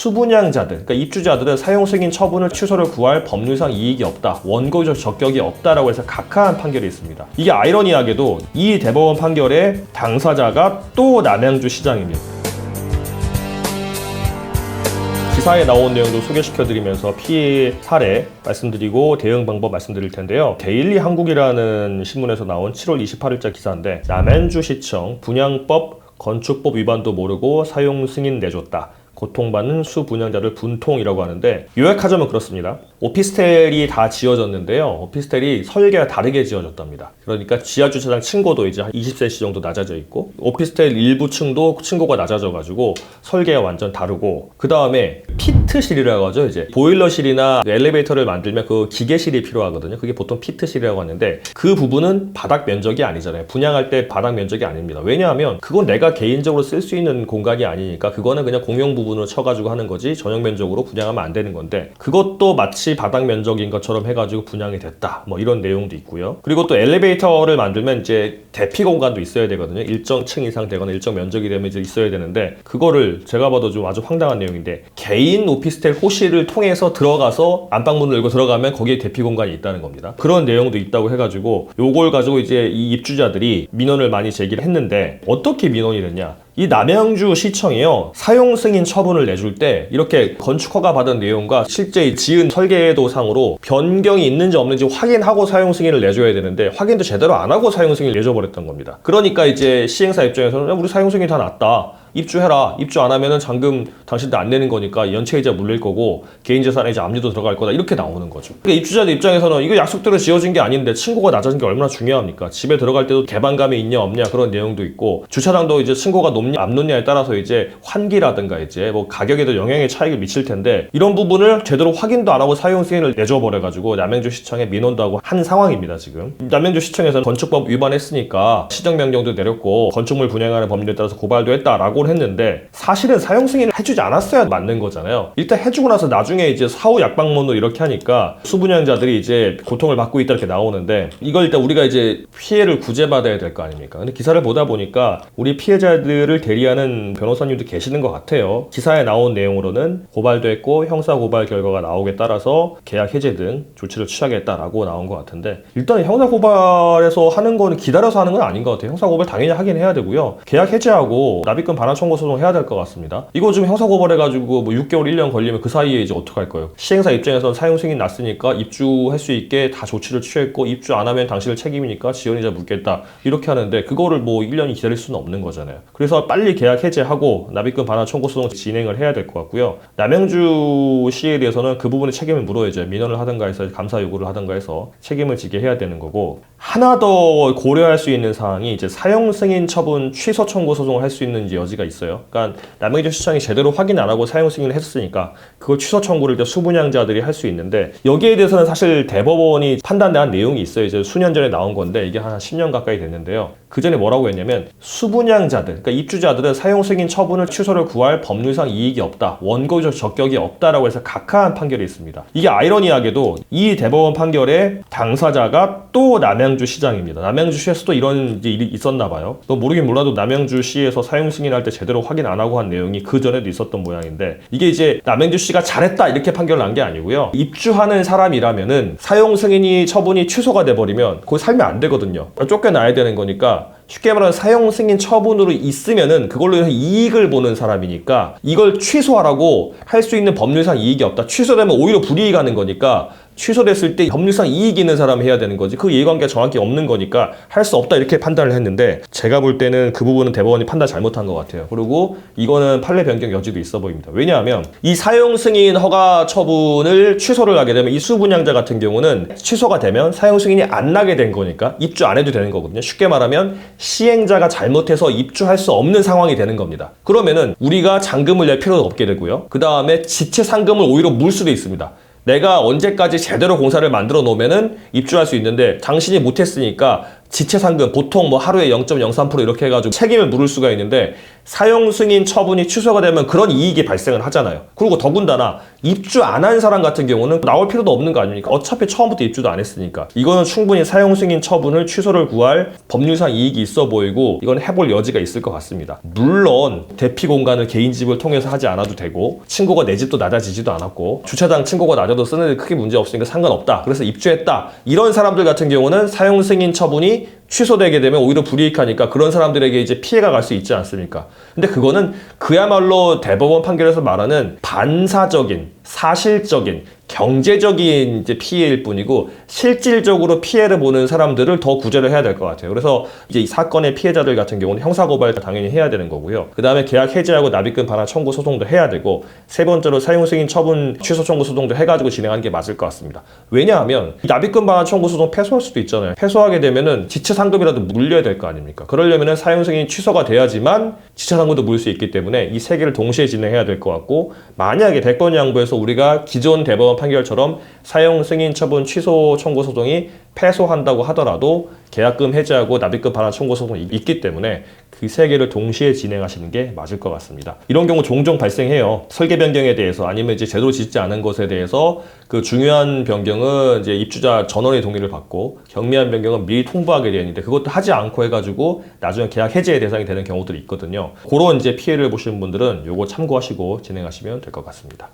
수분양자들, 그러니까 입주자들은 사용 승인 처분을 취소를 구할 법률상 이익이 없다, 원고적 적격이 없다라고 해서 각하한 판결이 있습니다. 이게 아이러니하게도 이 대법원 판결의 당사자가 또 남양주 시장입니다. 기사에 나온 내용도 소개시켜드리면서 피해 사례 말씀드리고 대응 방법 말씀드릴 텐데요. 데일리 한국이라는 신문에서 나온 7월 28일자 기사인데, 남양주시청 분양법, 건축법 위반도 모르고 사용 승인 내줬다. 고통받는 수분양자를 분통이라고 하는데, 요약하자면 그렇습니다. 오피스텔이 다 지어졌는데요. 오피스텔이 설계가 다르게 지어졌답니다. 그러니까 지하주차장 층고도 이제 한 20cm 정도 낮아져 있고, 오피스텔 일부 층도 층고가 낮아져가지고 설계가 완전 다르고, 그 다음에 피트실이라고 하죠. 이제 보일러실이나 엘리베이터를 만들면 그 기계실이 필요하거든요. 그게 보통 피트실이라고 하는데, 그 부분은 바닥 면적이 아니잖아요. 분양할 때 바닥 면적이 아닙니다. 왜냐하면 그건 내가 개인적으로 쓸 수 있는 공간이 아니니까 그거는 그냥 공용 부분으로 쳐가지고 하는 거지 전용 면적으로 분양하면 안 되는 건데, 그것도 마치 바닥 면적인 것처럼 해가지고 분양이 됐다, 뭐 이런 내용도 있고요. 그리고 또 엘리베이터를 만들면 이제 대피 공간도 있어야 되거든요. 일정 층 이상 되거나 일정 면적이 되면 이제 있어야 되는데, 그거를 제가 봐도 좀 아주 황당한 내용인데, 개인 오피스텔 호실을 통해서 들어가서 안방문을 열고 들어가면 거기에 대피 공간이 있다는 겁니다. 그런 내용도 있다고 해가지고 요걸 가지고 이제 이 입주자들이 민원을 많이 제기를 했는데, 어떻게 민원이 됐냐? 이 남양주 시청이요, 사용 승인 처분을 내줄 때 이렇게 건축 허가 받은 내용과 실제 지은 설계도상으로 변경이 있는지 없는지 확인하고 사용 승인을 내줘야 되는데, 확인도 제대로 안 하고 사용 승인을 내줘버렸던 겁니다. 그러니까 이제 시행사 입장에서는 우리 사용 승인 다 났다, 입주해라, 입주 안 하면은 잔금 당신들 안 내는 거니까 연체이자 물릴 거고 개인재산에 이제 압류도 들어갈 거다, 이렇게 나오는 거죠. 그러니까 입주자들 입장에서는 이거 약속대로 지어진 게 아닌데 층고가 낮아진 게 얼마나 중요합니까? 집에 들어갈 때도 개방감이 있냐 없냐 그런 내용도 있고, 주차장도 이제 층고가 높냐 안 높냐에 따라서 이제 환기라든가 이제 뭐 가격에도 영향의 차이가 미칠 텐데, 이런 부분을 제대로 확인도 안 하고 사용 승인을 내줘버려가지고 남양주시청에 민원도 하고 한 상황입니다. 지금 남양주시청에서는 건축법 위반했으니까 시정명령도 내렸고 건축물 분양하는 법률에 따라서 고발도 했다라고 했는데, 사실은 사용 승인을 해주지 않았어야 맞는 거잖아요. 일단 해주고 나서 나중에 이제 사후 약방문도 이렇게 하니까 수분양자들이 이제 고통을 받고 있다 이렇게 나오는데, 이걸 일단 우리가 이제 피해를 구제받아야 될 거 아닙니까? 근데 기사를 보다 보니까 우리 피해자들을 대리하는 변호사님도 계시는 것 같아요. 기사에 나온 내용으로는 고발도 했고 형사 고발 결과가 나오게 따라서 계약 해제 등 조치를 취하겠다라고 나온 것 같은데, 일단 형사 고발에서 하는 거는 기다려서 하는 건 아닌 것 같아요. 형사 고발 당연히 하긴 해야 되고요. 계약 해제하고 납입금 반환 청구 소송 해야 될 것 같습니다. 이거 지금 형사 고발해가지고 뭐 6개월 1년 걸리면 그 사이에 이제 어떡할 거예요? 시행사 입장에서는 사용 승인 났으니까 입주할 수 있게 다 조치를 취했고, 입주 안 하면 당신을 책임이니까 지연이자 묻겠다 이렇게 하는데, 그거를 뭐 1년이 기다릴 수는 없는 거잖아요. 그래서 빨리 계약 해제하고 납입금 반환 청구 소송 진행을 해야 될 것 같고요. 남양주시에 대해서는 그 부분에 책임을 물어야죠. 민원을 하든가 해서 감사 요구를 하든가 해서 책임을 지게 해야 되는 거고, 하나 더 고려할 수 있는 사항이 이제 사용 승인 처분 취소 청구 소송을 할 수 있는지 여지가 있어요. 그러니까 남양주시청이 제대로 확인 안 하고 사용 승인을 했으니까 그걸 취소 청구를 이제 수분양자들이 할 수 있는데, 여기에 대해서는 사실 대법원이 판단한 내용이 있어요. 이제 수년 전에 나온 건데 이게 한 10년 가까이 됐는데요. 그 전에 뭐라고 했냐면, 수분양자들, 그러니까 입주자들은 사용 승인 처분을 취소를 구할 법률상 이익이 없다, 원고적 적격이 없다라고 해서 각하한 판결이 있습니다. 이게 아이러니하게도 이 대법원 판결의 당사자가 또 남양주 시장입니다. 남양주시에서도 이런 일이 있었나 봐요. 또 모르긴 몰라도 남양주시에서 사용 승인할 때 제대로 확인 안 하고 한 내용이 그 전에도 있었던 모양인데, 이게 이제 남양주시가 잘했다 이렇게 판결을 난 게 아니고요. 입주하는 사람이라면은 사용 승인이 처분이 취소가 돼버리면 거기 살면 안 되거든요. 쫓겨나야 되는 거니까, 쉽게 말하면 사용 승인 처분으로 있으면은 그걸로 해서 이익을 보는 사람이니까 이걸 취소하라고 할 수 있는 법률상 이익이 없다. 취소되면 오히려 불이익 하는 거니까 취소됐을 때 법률상 이익이 있는 사람이 해야 되는 거지, 그 이해관계가 정확히 없는 거니까 할 수 없다 이렇게 판단을 했는데, 제가 볼 때는 그 부분은 대법원이 판단 잘못한 것 같아요. 그리고 이거는 판례 변경 여지도 있어 보입니다. 왜냐하면 이 사용 승인 허가 처분을 취소를 하게 되면 이 수분양자 같은 경우는 취소가 되면 사용 승인이 안 나게 된 거니까 입주 안 해도 되는 거거든요. 쉽게 말하면 시행자가 잘못해서 입주할 수 없는 상황이 되는 겁니다. 그러면은 우리가 잔금을 낼 필요도 없게 되고요. 그 다음에 지체 상금을 오히려 물 수도 있습니다. 내가 언제까지 제대로 공사를 만들어 놓으면은 입주할 수 있는데, 당신이 못했으니까 지체상금 보통 뭐 하루에 0.03% 이렇게 해가지고 책임을 물을 수가 있는데, 사용 승인 처분이 취소가 되면 그런 이익이 발생을 하잖아요. 그리고 더군다나 입주 안 한 사람 같은 경우는 나올 필요도 없는 거 아닙니까? 어차피 처음부터 입주도 안 했으니까. 이거는 충분히 사용 승인 처분을 취소를 구할 법률상 이익이 있어 보이고 이건 해볼 여지가 있을 것 같습니다. 물론 대피 공간을 개인 집을 통해서 하지 않아도 되고 친구가 내 집도 낮아지지도 않았고 주차장 친구가 낮아도 쓰는 데 크게 문제 없으니까 상관없다. 그래서 입주했다. 이런 사람들 같은 경우는 사용 승인 처분이 취소되게 되면 오히려 불이익하니까 그런 사람들에게 이제 피해가 갈 수 있지 않습니까? 근데 그거는 그야말로 대법원 판결에서 말하는 반사적인, 사실적인, 경제적인 이제 피해일 뿐이고 실질적으로 피해를 보는 사람들을 더 구제를 해야 될 것 같아요. 그래서 이제 이 사건의 피해자들 같은 경우는 형사고발 당연히 해야 되는 거고요. 그 다음에 계약 해지하고 납입금 반환 청구 소송도 해야 되고 세 번째로 사용 승인 처분 취소 청구 소송도 해가지고 진행하는 게 맞을 것 같습니다. 왜냐하면 이 납입금 반환 청구 소송 패소할 수도 있잖아요. 패소하게 되면은 지체 상금이라도 물려야 될 거 아닙니까? 그러려면은 사용 승인 취소가 돼야지만 지체 상금도 물 수 있기 때문에 이 세 개를 동시에 진행해야 될 것 같고 만약에 100번 양보해서 우리가 기존 대법원 판결처럼 사용 승인 처분 취소 청구 소송이 패소한다고 하더라도 계약금 해지하고 납입금 반환 청구 소송이 있기 때문에 그 세 개를 동시에 진행하시는 게 맞을 것 같습니다. 이런 경우 종종 발생해요. 설계 변경에 대해서 아니면 이제 제대로 짓지 않은 것에 대해서 그 중요한 변경은 이제 입주자 전원의 동의를 받고 경미한 변경은 미리 통보하게 되는데 그것도 하지 않고 해가지고 나중에 계약 해지의 대상이 되는 경우들이 있거든요. 그런 이제 피해를 보시는 분들은 요거 참고하시고 진행하시면 될 것 같습니다.